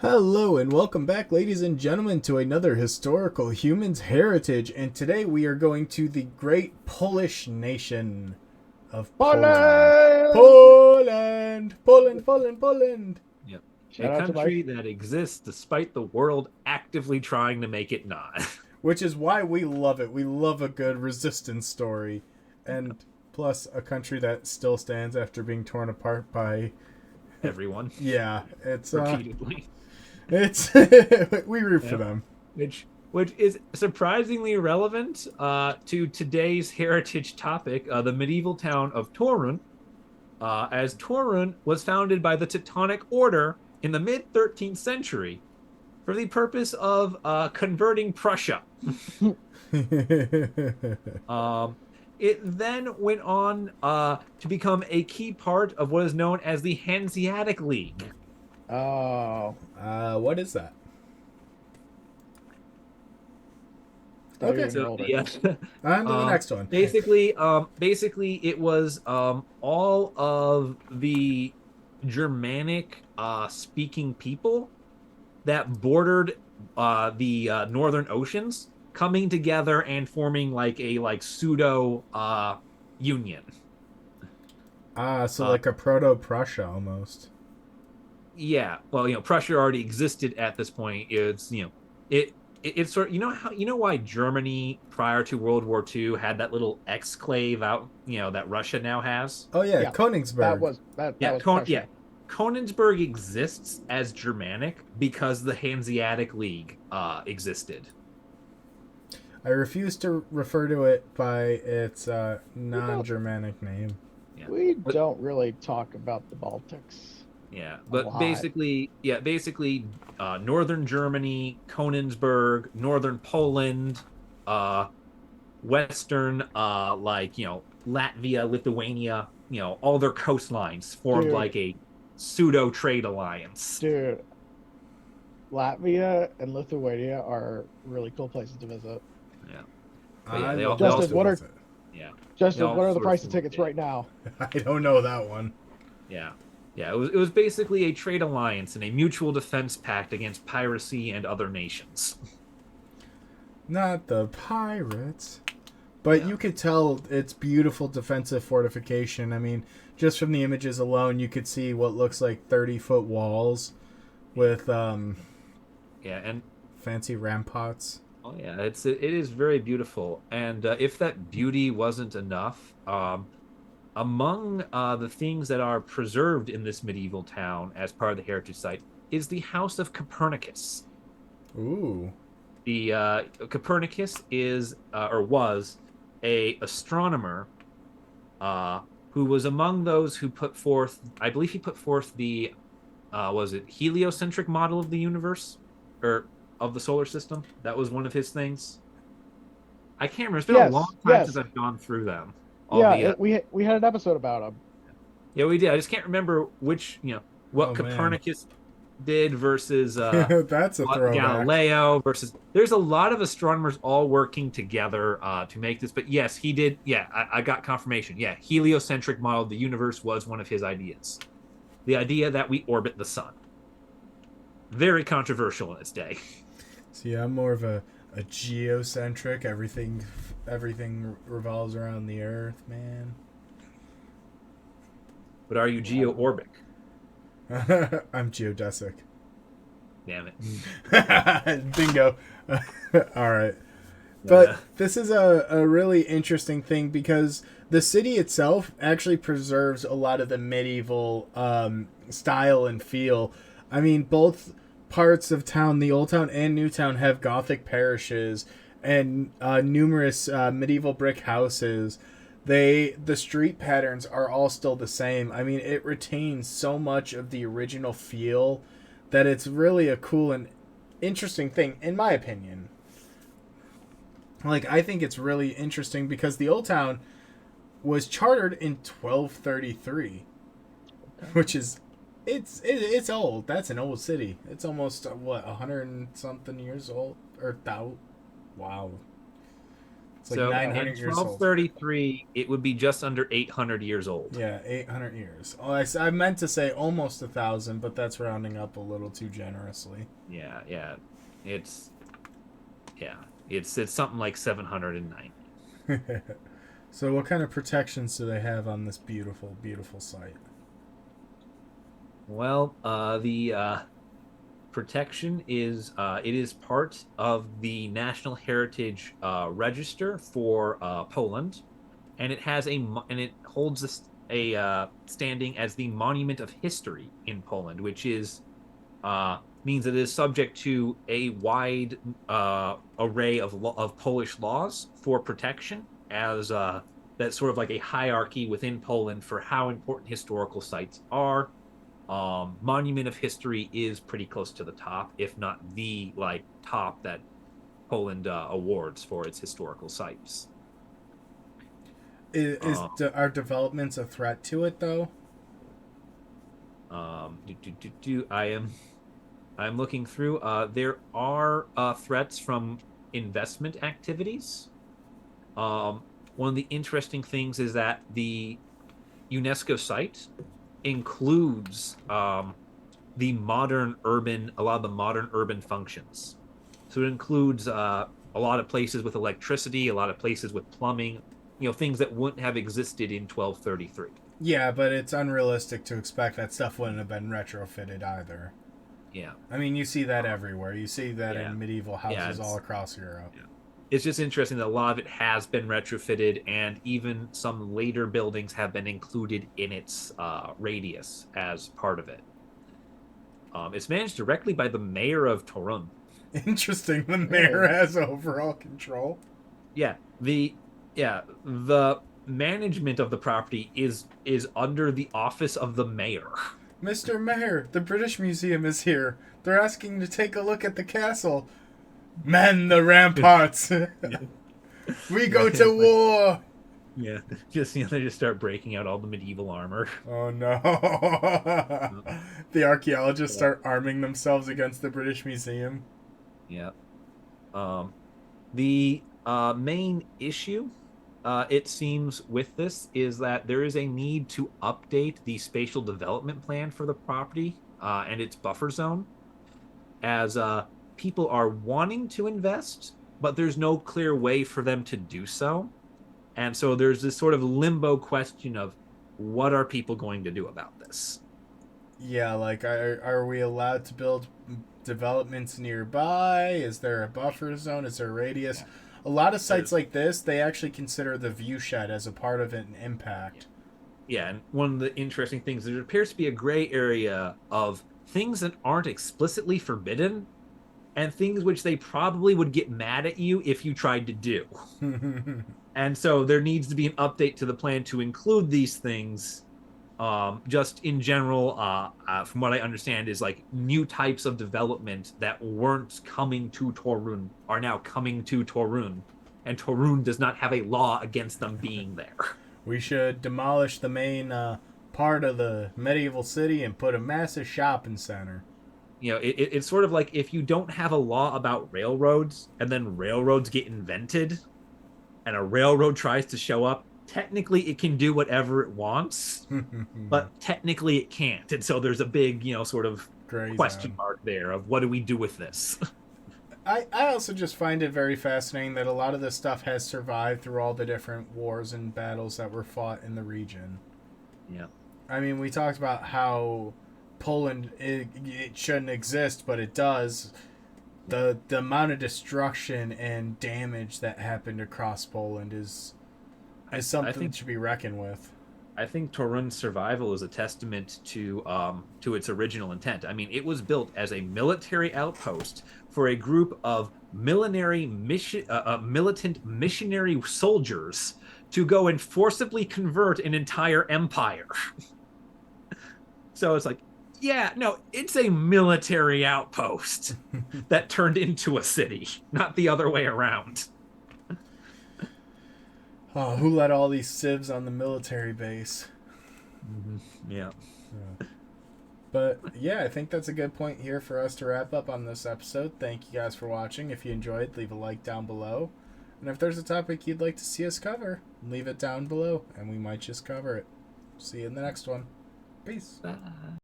Hello and welcome back, ladies and gentlemen, to another historical humans heritage. And today we are going to the great Polish nation of Poland. Poland! Poland. Yep. A Shout out to my country that exists despite the world actively trying to make it not. Which is why we love it. We love a good resistance story. And plus, a country that still stands after being torn apart by. Everyone. Yeah, it's. Repeatedly. It's. We root for them. Which is surprisingly relevant to today's heritage topic, the medieval town of Toruń, as Toruń was founded by the Teutonic Order in the mid 13th century for the purpose of converting Prussia. It then went on to become a key part of what is known as the Hanseatic League. Oh, What is that? okay. So, On to the next one. basically, it was all of the Germanic speaking people that bordered the northern oceans coming together and forming like a pseudo union. So like a proto-Prussia almost. Yeah, well, Prussia already existed at this point. It's sort of, why Germany prior to World War II had that little exclave out, that Russia now has. Oh yeah, Yeah, Königsberg. Yeah, was Prussia. Königsberg exists as Germanic because the Hanseatic League existed. I refuse to refer to it by its non-Germanic name. Yeah. We But- don't really talk about the Baltics. Yeah, A but lot. basically, northern Germany, Königsberg, northern Poland, western, Latvia, Lithuania, all their coastlines formed Dude. like a pseudo trade alliance. Dude, Latvia and Lithuania are really cool places to visit. Yeah, I they all- love they all- those what are- with it. yeah, Justin, Yeah, what are the sort of price of similar, tickets yeah. right now? I don't know that one. yeah, yeah. It was basically a trade alliance and a mutual defense pact against piracy and other nations. Not the pirates. But Yeah. you could tell it's beautiful defensive fortification. I mean, just from the images alone, you could see what looks like 30-foot walls with Yeah, and fancy ramparts. oh yeah, it is very beautiful. And if that beauty wasn't enough, among the things that are preserved in this medieval town as part of the heritage site is the House of Copernicus. Ooh. The Copernicus is or was a astronomer who was among those who put forth. I believe he put forth the was it heliocentric model of the universe or of the solar system. That was one of his things. I can't remember. It's been Yes, a long time yes. since I've gone through them. We had an episode about them. Yeah, we did. I just can't remember which what Oh, man. Copernicus did versus That's a what throwback. Galileo versus. There's a lot of astronomers all working together to make this. But yes, he did. Yeah, I got confirmation. Yeah, heliocentric model of the universe was one of his ideas. The idea that we orbit the sun. Very controversial in its day. See, I'm more of a geocentric. Everything revolves around the Earth, man. But are you geo-orbic? I'm geodesic. Damn it. Bingo. All right. But Yeah. this is a really interesting thing because the city itself actually preserves a lot of the medieval style and feel. I mean, both parts of town, the Old Town and New Town, have Gothic parishes and numerous medieval brick houses. The street patterns are all still the same. I mean, it retains so much of the original feel that it's really a cool and interesting thing, in my opinion. Like, I think it's really interesting because the Old Town was chartered in 1233, which is it's old. That's an old city. It's almost 100 and something years old, or wow. It's like So in 900 years old. 1233, it would be just under 800 years old. Yeah, 800 years. Oh, I meant to say almost 1,000, but that's rounding up a little too generously. Yeah. It's it's something like 790. So what kind of protections do they have on this beautiful, beautiful site? Well, the protection is it is part of the National Heritage Register for Poland, and it has and it holds a standing as the Monument of History in Poland, which is means it is subject to a wide array of Polish laws for protection, as that's sort of like a hierarchy within Poland for how important historical sites are. Monument of History is pretty close to the top, if not the top that Poland awards for its historical sites. Are developments a threat to it though? I'm looking through. There are threats from investment activities. One of the interesting things is that the UNESCO site includes a lot of the modern urban functions. So it includes a lot of places with electricity, a lot of places with plumbing, things that wouldn't have existed in 1233. Yeah, but it's unrealistic to expect that stuff wouldn't have been retrofitted either. Yeah. I mean, you see that everywhere. You see that in medieval houses all across Europe. Yeah. It's just interesting that a lot of it has been retrofitted, and even some later buildings have been included in its radius as part of it. It's managed directly by the mayor of Toruń. Interesting. The mayor has overall control. Yeah. The management of the property is under the office of the mayor. Mr. Mayor, the British Museum is here. They're asking to take a look at the castle. Man the ramparts. We go to war. Yeah, they just start breaking out all the medieval armor. Oh no. The archaeologists start arming themselves against the British Museum. Yeah. The main issue, it seems, with this is that there is a need to update the spatial development plan for the property and its buffer zone, as people are wanting to invest, but there's no clear way for them to do so. And so there's this sort of limbo question of what are people going to do about this? Yeah, like, are we allowed to build developments nearby? Is there a buffer zone? Is there a radius? Yeah. A lot of sites like this, they actually consider the view shed as a part of an impact. Yeah, and one of the interesting things, there appears to be a gray area of things that aren't explicitly forbidden and things which they probably would get mad at you if you tried to do. And so there needs to be an update to the plan to include these things. Just in general, from what I understand, is like new types of development that weren't coming to Toruń are now coming to Toruń, and Toruń does not have a law against them being there. We should demolish the main part of the medieval city and put a massive shopping center. It's sort of like if you don't have a law about railroads and then railroads get invented and a railroad tries to show up, technically it can do whatever it wants, but technically it can't. And so there's a big, sort of question mark there of what do we do with this? I also just find it very fascinating that a lot of this stuff has survived through all the different wars and battles that were fought in the region. Yeah. I mean, we talked about how Poland, it shouldn't exist, but it does. The amount of destruction and damage that happened across Poland is something that should be reckoned with. I think Toruń's survival is a testament to its original intent. I mean, it was built as a military outpost for a group of militant missionary soldiers to go and forcibly convert an entire empire. So it's like, yeah, no, it's a military outpost that turned into a city, not the other way around. Oh, who let all these civs on the military base? Mm-hmm. Yeah. But yeah, I think that's a good point here for us to wrap up on this episode. Thank you guys for watching. If you enjoyed, leave a like down below. And if there's a topic you'd like to see us cover, leave it down below, and we might just cover it. See you in the next one. Peace. Bye.